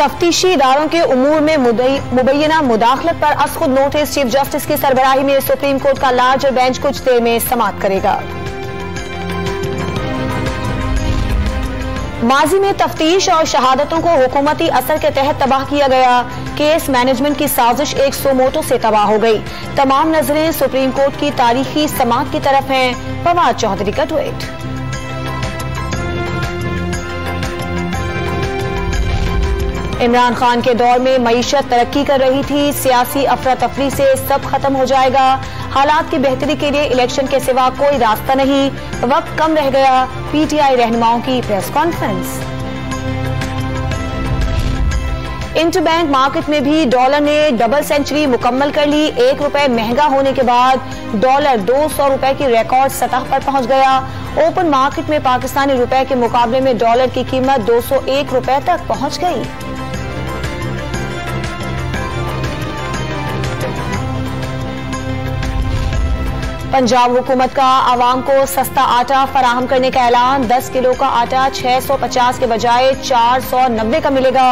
तफ्तीशी इदारों के उमूर में मुबैना मुदाखलत पर अस खुद नोटिस। चीफ जस्टिस की सरबराही में सुप्रीम कोर्ट का लार्जर बेंच कुछ देर में समाअत करेगा। माजी में तफ्तीश और शहादतों को हुकूमती असर के तहत तबाह किया गया। केस मैनेजमेंट की साजिश एक सोमोटो से तबाह हो गई। तमाम नजरें सुप्रीम कोर्ट की तारीखी समाअत की तरफ हैं। फवाद चौधरी का ट्वीट। इमरान खान के दौर में मईशत तरक्की कर रही थी। सियासी अफरा तफरी से सब खत्म हो जाएगा। हालात की बेहतरी के लिए इलेक्शन के सिवा कोई रास्ता नहीं। वक्त कम रह गया। पीटीआई रहनुमाओं की प्रेस कॉन्फ्रेंस। इंटरबैंक मार्केट में भी डॉलर ने डबल सेंचुरी मुकम्मल कर ली। ₹1 महंगा होने के बाद डॉलर $200 की रिकॉर्ड सतह पर पहुंच गया। ओपन मार्केट में पाकिस्तानी रुपए के मुकाबले में डॉलर की कीमत $201 तक पहुंच गई। पंजाब हुकूमत का आवाम को सस्ता आटा फराहम करने का ऐलान। 10 किलो का आटा 650 के बजाय 490 का मिलेगा।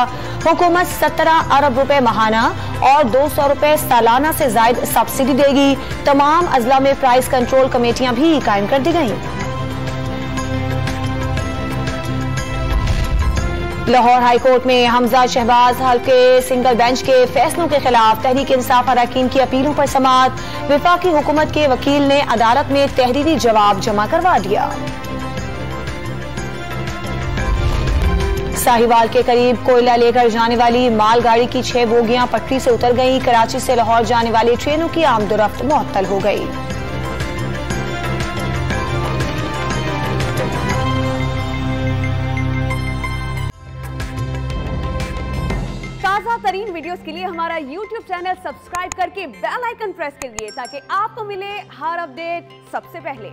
हुकूमत 17 अरब रुपए माहाना और $200 सालाना से ज्यादा सब्सिडी देगी। तमाम अजला में प्राइस कंट्रोल कमेटियां भी कायम कर दी गई। लाहौर हाईकोर्ट में हमजा शहबाज हल्के सिंगल बेंच के फैसलों के खिलाफ तहरीक इंसाफ अरकान की अपीलों पर समाअत। विफाकी हुकूमत के वकील ने अदालत में तहरीरी जवाब जमा करवा दिया। साहिवाल के करीब कोयला लेकर जाने वाली मालगाड़ी की 6 बोगियां पटरी से उतर गईं। कराची से लाहौर जाने वाली ट्रेनों की आमदोरफ्त मुअत्तल हो गई। ताज़ा तरीन वीडियोस के लिए हमारा YouTube चैनल सब्सक्राइब करके बेल आइकन प्रेस करिए ताकि आपको मिले हर अपडेट सबसे पहले।